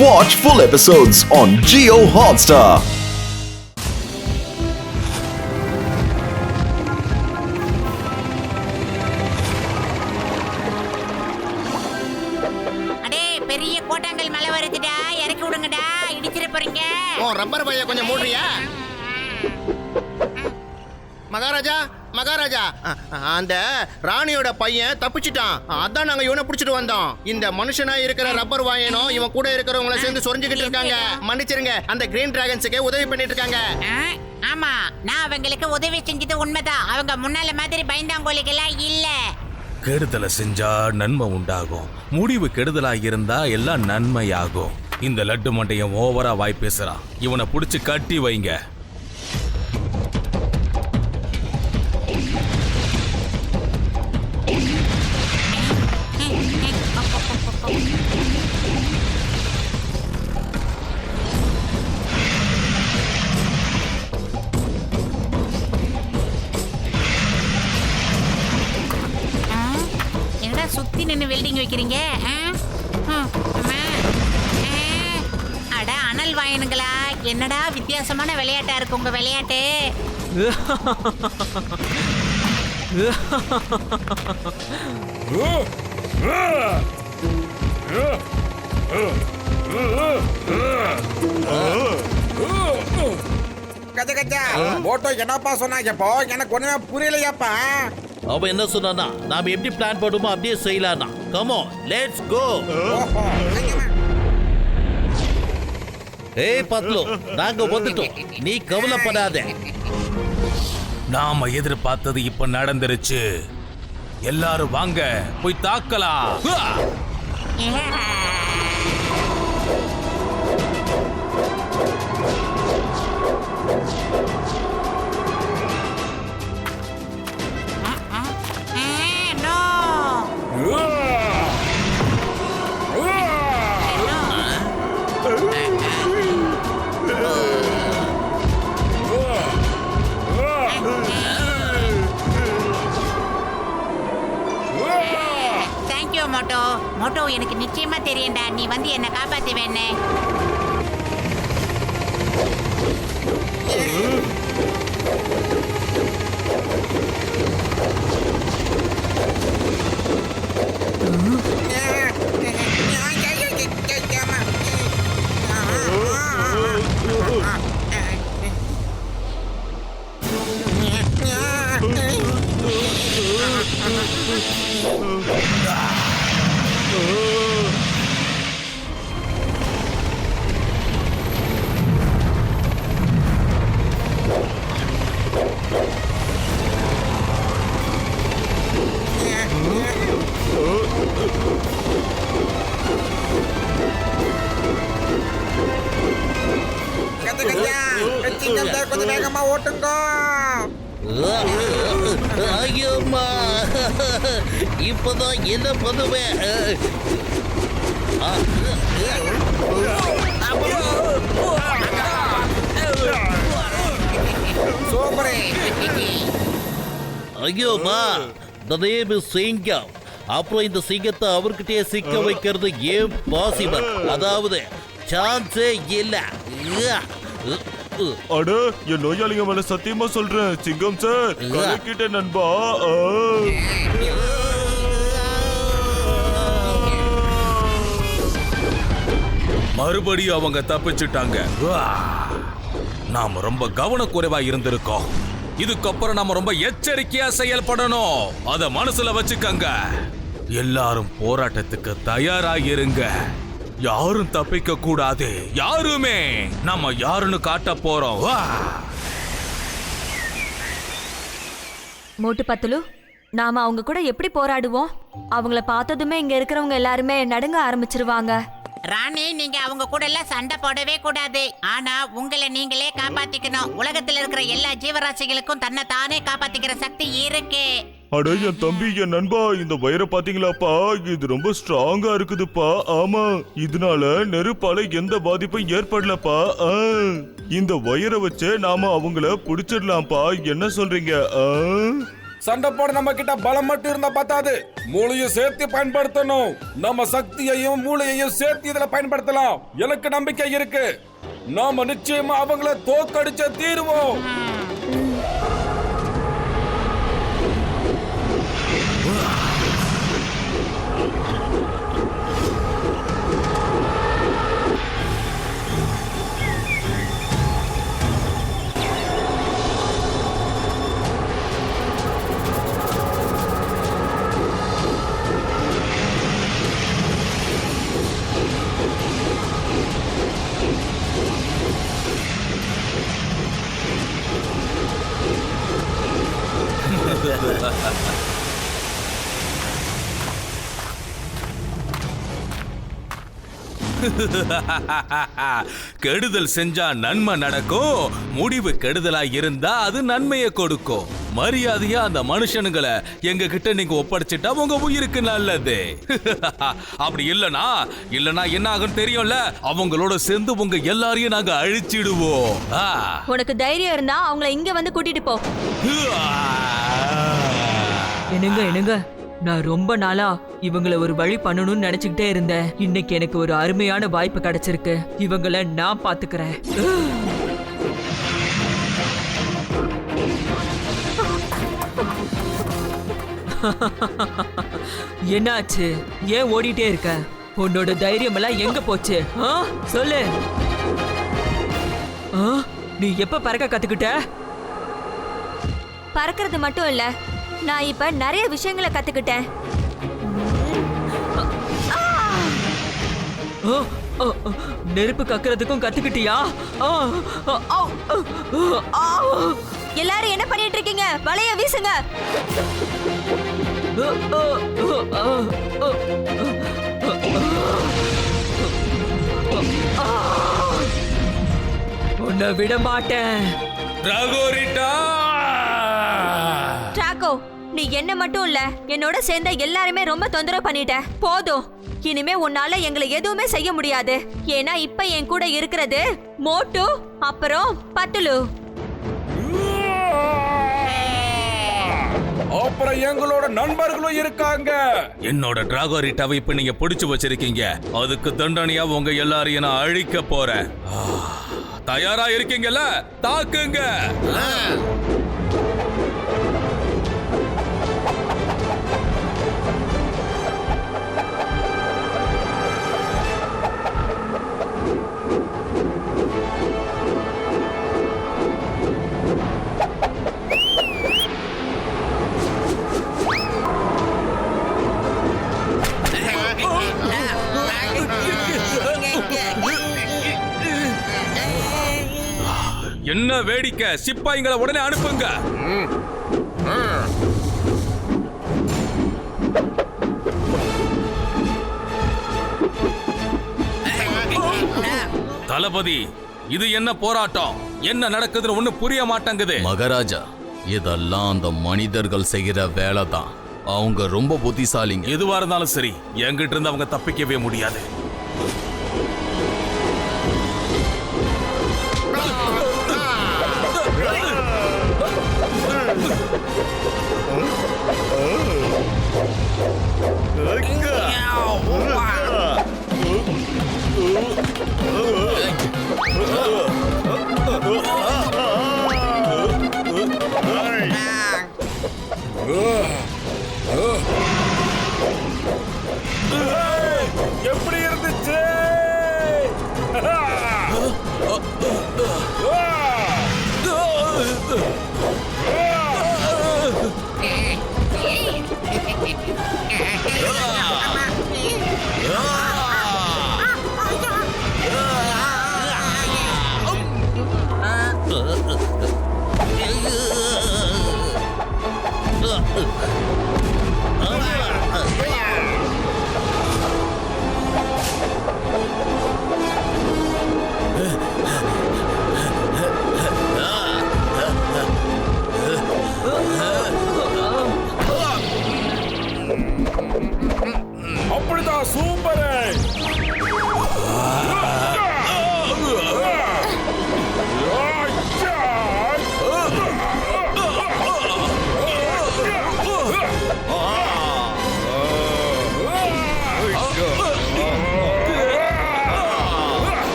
Watch full episodes on Jio Hotstar. பெரிய கோட்டாங்கல் மலை வருதுடா, இறக்கி விடுங்கடா, இடிச்சிட போறீங்க. ஓ ரப்பர் பைய கொஞ்சம் மூடுறியா? மகாராஜா மகாராஜா, அந்த ராணியோட பையன் தப்பிச்சிட்டான். அதான் நாங்க இவனை பிடிச்சிட்டு வந்தோம். இந்த மனுஷனா இருக்கிற ரப்பர் வாயனும் இவன் கூட இருக்கிறவங்கள சேர்ந்து சொரிஞ்சுக்கிட்டு இருக்காங்க. மன்னிச்சிருங்க, அந்த கிரீன் டிராகன்ஸுக்கு உதவி பண்ணிட்டு இருக்காங்க. ஆமா, நான் அவங்களுக்கு உதவி செஞ்சது உண்மைதான். அவங்க முன்னால மாதிரி பயந்தாங்கோலிகளா இல்ல. கெடுதலை செஞ்சா நன்மை உண்டாகும், முடிவு கெடுதலா இருந்தா எல்லாம் நன்மையாகும். இந்த லட்டு மண்டையன் ஓவரா வாய் பேசுறான். இவனை புடிச்சு கட்டி வைங்க. சுத்தி நின்று வெல்டிங் வைக்கிறீங்க. அட அனல் வாயனுங்களா, என்னடா வித்தியாசமான விளையாட்டா இருக்கு உங்க விளையாட்டு. கஜ கஜா போட்டோ என்னப்பா சொன்னாங்கப்போ? எனக்கு ஒண்ணுமே புரியலையாப்பா. அவன் என்ன சொன்னானா, நாம எப்படி பிளான் போடுமோ அப்படியே செய்யலாம்னா. Come on, let's go. ஏய் பத்லு, நாங்க வந்துட்டோம், நீ கவலைப்படாத. நாம எதிர்பார்த்தது இப்ப நடந்துருச்சு. எல்லாரும் வாங்க, போய் தாக்கலாம். மோட்டோ மோட்டோ, எனக்கு நிச்சயமா தெரியண்டா நீ வந்து என்ன காப்பாத்துவேன்னு. கொஞ்சம் வேகமா ஓட்டுங்க. ஐயோம்மா, இப்பதான் என்ன பண்ணுவேன்? ஐயோம்மா, the name is சிங்கம். அப்புறம் இந்த சிங்கத்தை அவர்கிட்டயே சிக்க வைக்கிறது ஏன் பாசிபிள்? அதாவது சான்ஸே இல்ல. அட, என் நோயாளிங்க மேல சத்தியமா சொல்றேன், சிங்கம் சார் கலக்கிட்ட நண்பா. மறுபடியும் அவங்க தப்பிச்சுட்டாங்க. நாம ரொம்ப கவனக்குறைவா இருந்திருக்கோம். இதுக்கப்புறம் நாம ரொம்ப எச்சரிக்கையா செயல்படணும். அத மனசுல வச்சுக்கங்க. எல்லாரும் போராட்டத்துக்கு தயாராகிருங்க. யாரும் தப்பிக்க கூடாது. யாருமே. நாம யாருன்னு காட்ட போறோம். மோட்டு பத்துலு, நாம அவங்க கூட எப்படி போராடுவோம்? அவங்கள பார்த்ததுமே இங்க இருக்கிறவங்க எல்லாருமே நடுங்க ஆரம்பிச்சிருவாங்க. ராணி, நீங்க அவங்க கூட எல்லாம் சண்டை போடவே கூடாது. ஆனா உங்களை நீங்களே காப்பாத்திக்கணும். உலகத்துல இருக்கிற எல்லா ஜீவராசிகளுக்கும் தன்னை தானே காப்பாத்திக்கிற சக்தி இருக்கு. அட என் தம்பி, என் நண்பா, இந்த வயரை பாத்தீங்களாப்பா? இது ரொம்ப ஸ்ட்ராங்கா இருக்குதுப்பா. ஆமா, இதனால நெருப்பால எந்த பாதிப்பும் ஏற்படலப்பா. இந்த வயரை வச்சு நாம அவங்கள புடிச்சிடலாம்ப்பா. என்ன சொல்றீங்க? சண்டை போட நம்ம கிட்ட பலம் மட்டும் இருந்தா பத்தாது, மூளையும் சேர்த்து பயன்படுத்தணும். நம்ம சக்தியையும் மூளையையும் சேர்த்து இதுல பயன்படுத்தலாம். எனக்கு நம்பிக்கை இருக்கு. நாம நிச்சயமா அவங்கள தோக்கடிச்ச தீருவோம். கெடுதல் செஞ்சா நன்மை நடக்கும், முடிவு கெடுதலா இருந்தா அது நன்மையை கொடுக்கும். மரியாதையா அந்த மனுஷனுங்களை எங்க கிட்ட நீங்க ஒப்படைச்சிட்டா உங்க உயிருக்கு நல்லது. அப்படி இல்லனா என்ன ஆகும் தெரியும்ல, அவங்களோட சேர்ந்து உங்க எல்லாரையும் நாங்க அழிச்சிடுவோம். உனக்கு தைரியம் இருந்தா அவங்கள இங்க வந்து கூட்டிட்டு போ. என்னங்க நான் ரொம்ப நாளா இவங்களை ஒரு வழி பண்ணணும்னு நினைச்சுக்கிட்டே இருந்தேன். இன்னைக்கு எனக்கு ஒரு அருமையான வாய்ப்பு கிடைச்சிருக்கு. இவங்களை நான் பாத்துக்கிறேன். என்னாச்சு? ஏன் ஓடிட்டே இருக்க? உன்னோட தைரியம் எல்லாம் எங்க போச்சு? சொல்லு. நீ எப்ப பறக்க கத்துக்கிட்ட? பறக்கிறது மட்டும் இல்ல, நான் இப்ப நிறைய விஷயங்களை கத்துக்கிட்டேன். நெருப்பு கக்குறதுக்கும் கத்துக்கிட்டியா? எல்லாரும் என்ன பண்ணிட்டு இருக்கீங்க? வலைய வீசுங்க. உன்னை விட மாட்டேன். டிராகோ, நீ என்ன மட்டும் இல்ல, என்னோட சேர்ந்த எல்லாருமே ரொம்ப தொந்தரவு பண்ணிட்ட. போதும், இனிமே உன்னால எங்களை எதுவுமே செய்ய முடியாது. ஏன்னா இப்ப என் கூட இருக்கிறது மோட்டு, அப்புறம் பட்டுலு. அப்புறம் எங்களோட நண்பர்களும் இருக்காங்க. என்னோட டிராகோரிட்டாவை இப்ப நீங்க பிடிச்சு வச்சிருக்கீங்க. அதுக்கு தண்டனையா உங்க எல்லாரையும் நான் அழிக்க போறேன். தயாரா இருக்கீங்கல்ல? தாக்குங்க. என்ன வேடிக்கை? சிப்பாய்களை உடனே அனுப்புங்க. தளபதி, இது என்ன போராட்டம்? என்ன நடக்குதுன்னு ஒண்ணு புரிய மாட்டேங்குது. மகாராஜா, இதெல்லாம் அந்த மனிதர்கள் செய்கிற வேலை தான். அவங்க ரொம்ப புத்திசாலிங்க. எதுவா இருந்தாலும் சரி, என்கிட்ட இருந்து அவங்க தப்பிக்கவே முடியாது. எப்படி இருந்து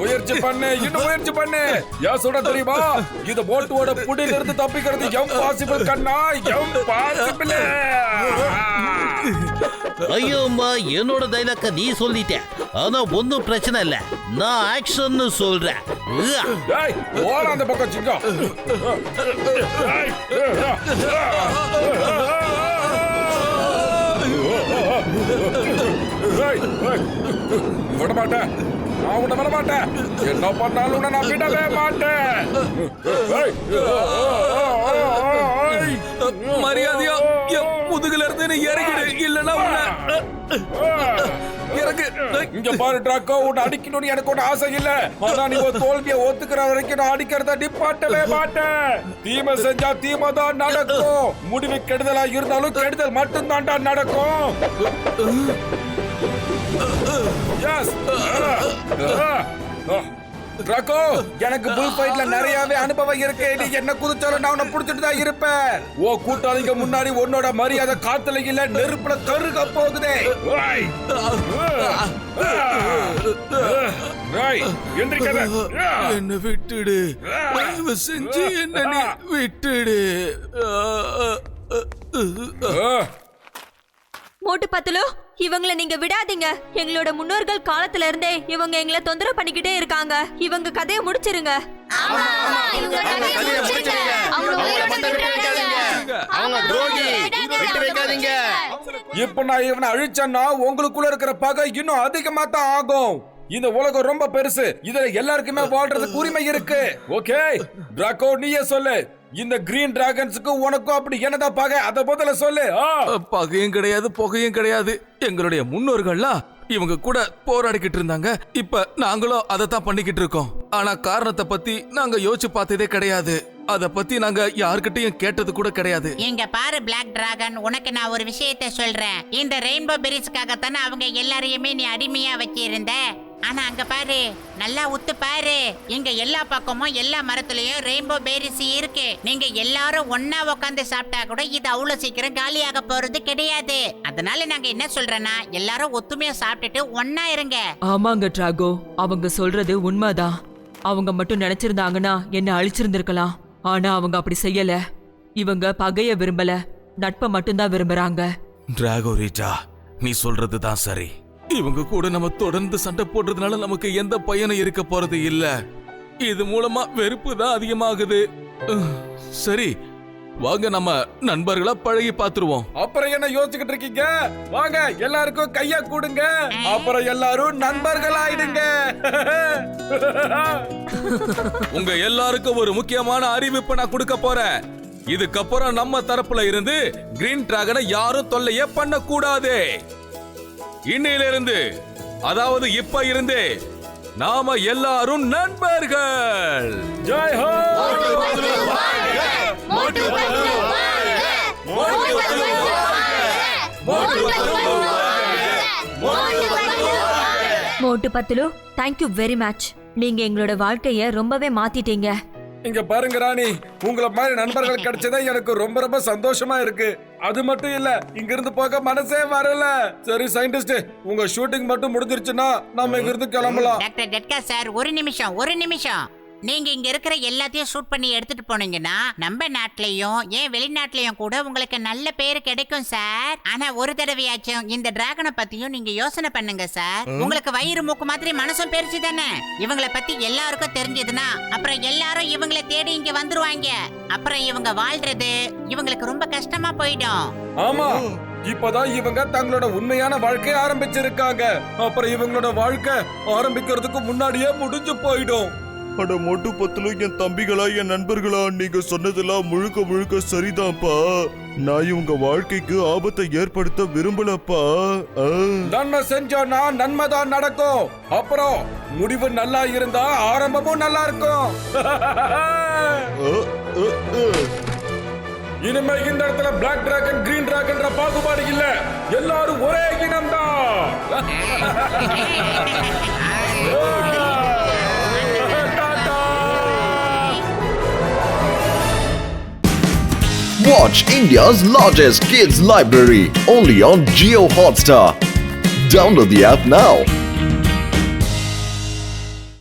முயற்சி பண்ணு, இன்னும் முயற்சி பண்ணு. ஏன் சொல்ற தெரியுமா? இது மோட்டுவோட புடியில இருந்து தப்பிக்கிறது இம்பாசிபிள் கண்ணா, இம்பாசிபிள். ஐயோம்மா, என்னோட டைலாக்க நீ சொல்லிட்ட. ஆனா ஒன்னும் பிரச்சனை இல்ல, நான் ஆக்ஷன் சொல்றேன். டேய், ஓட அந்த பக்கம் சிங்கம். விட மாட்டேன், நான் உன்னை விட மாட்டேன். என்ன பண்ணாலும் உன்னை நான் விடவே மாட்டேன். மரியாதையா என் முதுகுல இருந்து நீ இறங்கிடு, இல்லன்னா உன்னை இறங்கு. இங்க பாரு டிராக்கோ, உன்னை அடிக்கணும்னு எனக்கு ஒரு ஆசை இல்ல. ஆனா நீ ஒரு தோல்வியை ஒத்துக்கிற வரைக்கும் நான் அடிக்கிறத நிப்பாட்டவே மாட்டேன். தீமை செஞ்சா தீமை தான் நடக்கும். முடிவு கெடுதலா இருந்தாலும் கெடுதல் மட்டும் தான்டா நடக்கும். டிராக்கோ, எனக்கு புல் ஃபைட்ல நிறையவே அனுபவம் இருக்கு. நீ என்ன குதிச்சாலும் நான் உன்னை புடிச்சிட்டு தான் இருப்பேன். ஓ கூட்டாளிங்க முன்னாடி உன்னோட மரியாதை காத்துல இல்ல, நெருப்புல கருக போகுதே. என்ன விட்டுடு, தயவு செஞ்சு என்ன நீ விட்டுடு. மோட்டு பத்துலு, இவங்களை நீங்க விடாதீங்க. எங்களோட முன்னோர்கள் காலத்துல இருந்தே இவங்க எங்களை தொந்தரவு பண்ணிக்கிட்டே இருக்காங்க. இவங்க கதையை முடிச்சிருங்க. இப்ப நான் இவனை அழிச்சேன்னா உங்களுக்குள்ள இருக்கிற பகை இன்னும் அதிகமா தான் ஆகும். இந்த உலகம் ரொம்ப பெருசு, இதுல எல்லாருக்குமே வாழ்றதுக்கு உரிமை இருக்கு. ஓகே டிராக்கோ, நீயே சொல்லு. இந்த கிரீன் டிராகன்ஸுக்கு உனக்கும் அப்படி என்னதான் பகை, அத முதல்ல சொல்லு. பகையும் கிடையாது, புகையும் கிடையாது. எங்களுடைய முன்னோர்கள்லாம் இவங்க கூட போராடிக்கிட்டு இருந்தாங்க. இப்ப நாங்களும் அதை தான் பண்ணிக்கிட்டு இருக்கோம். ஆனா காரணத்தை பத்தி நாங்க யோசிச்சு பார்த்ததே கிடையாது. அத பத்தி நாங்க யார்கிட்டயும் கேட்டது கூட கிடையாது. இங்க பாரு பிளாக் டிராகன், உனக்கு நான் ஒரு விஷயத்தை சொல்றேன். இந்த ரெயின்போ பெரிஸ்க்காகத்தானே அவங்க எல்லாரையுமே நீ அடிமையா வச்சிருந்த. ஆனா அங்க பாரு, நல்லா உத்து பாரு. இங்க எல்லா பக்கமும் எல்லா மரத்துலயும் ரெயின்போ பெரிஸ் இருக்கு. நீங்க எல்லாரும் ஒன்னா உட்காந்து சாப்பிட்டா கூட இது அவ்வளவு சீக்கிரம் காலியாக போறது கிடையாது. அதனால நாங்க என்ன சொல்றேன்னா, எல்லாரும் ஒத்துமையா சாப்பிட்டுட்டு ஒன்னா இருங்க. ஆமாங்க டிராகோ, அவங்க சொல்றது உண்மைதான். அவங்க மட்டும் நினைச்சிருந்தாங்கன்னா என்ன அழிச்சிருந்திருக்கலாம். ஆனா அவங்க அப்படி செய்யல. இவங்க பகைய விரும்பல, நட்பை மட்டும்தான் விரும்புறாங்க. டிராகோ ரீச்சா, நீ சொல்றதுதான் சரி. இவங்க கூட நம்ம தொடர்ந்து சண்டை போடுறதுனால நமக்கு எந்த பயனும் இருக்க போறது இல்ல. இது மூலமா வெறுப்பு தான் அதிகமாகுது. சரி, வாங்க நம்ம நண்பர்களா பழகி பாத்துருவோம். அப்புறம் என்ன யோசிச்சுக்கிட்டு இருக்கீங்க? வாங்க எல்லாருக்கும் கைய கூடுங்க, அப்புறம் எல்லாரும் நண்பர்களாயிடுங்க. உங்க எல்லாருக்கும் ஒரு முக்கியமான அறிவிப்பு நான் கொடுக்க போறேன். இதுக்கப்புறம் நம்ம தரப்புல இருந்து கிரீன் டிராகனை யாரும் தொல்லையே பண்ண கூடாது. இன்னையிலிருந்து, அதாவது இப்ப இருந்து நாம எல்லாரும் நண்பர்கள். ஜெய் ஹோ. மோட்டு பத்துலு, தேங்க்யூ வெரி மச். நீங்க எங்களோட வாழ்க்கைய ரொம்பவே மாத்திட்டீங்க. இங்க பாருங்க ராணி, உங்களை மாதிரி நண்பர்கள் கிடைச்சதே எனக்கு ரொம்ப ரொம்ப சந்தோஷமா இருக்கு. அது மட்டும் இல்ல, இங்க இருந்து போக மனசே வரல. சரி சயின்டிஸ்ட், உங்க ஷூட்டிங் மட்டும் முடிஞ்சிருச்சுன்னா நம்ம இங்க இருந்து கிளம்பலாம். டாக்டர் டெட்கா சார், ஒரு நிமிஷம். நீங்க இங்க இருக்கிற எல்லாத்தையும் ஷூட் பண்ணி எடுத்துட்டு போனீங்கன்னா நம்ம நாட்டிலையும் ஏன் வெளிநாட்டிலையும் கூட உங்களுக்கு நல்ல பேரு கிடைக்கும் சார். ஆனா ஒரு தடவையாச்சும் இந்த டிராகனை பத்தியும் நீங்க யோசனை பண்ணுங்க சார். உங்களுக்கு வயிறு மூக்கு மாதிரி மனசும் பெருசு தானே. இவங்களை பத்தி எல்லாருக்கும் தெரிஞ்சதுன்னா அப்புறம் எல்லாரும் இவங்களை தேடி இங்க வந்துருவாங்க. அப்புறம் இவங்க வாழ்றது இவங்களுக்கு ரொம்ப கஷ்டமா போயிடும். ஆமா, இப்பதான் இவங்க தங்களோட உண்மையான வாழ்க்கையை ஆரம்பிச்சிருக்காங்க. அப்புறம் இவங்களோட வாழ்க்கை ஆரம்பிக்கிறதுக்கு முன்னாடியே முடிஞ்சு போயிடும். அட மோட்டு பத்துலு, என் தம்பிகளா, என் நண்பர்களா, நீங்க சொன்னதெல்லாம் முழுக்க முழுக்க சரிதான்ப்பா. நான் இவங்க வாழ்க்கைக்கு ஆபத்தை ஏற்படுத்த விரும்பலப்பா. நன்மை செஞ்சோம்னா நன்மைதான் நடக்கும். அப்புறம் முடிவு நல்லா இருந்தா ஆரம்பமும் நல்லா இருக்கும். இனிமே இந்த இடத்துல பிளாக் டிராகன் கிரீன் டிராகன் பாகுபாடு இல்ல, எல்லாரும் ஒரே இனம் தான். Watch India's largest kids library only on Jio Hotstar. Download the app now.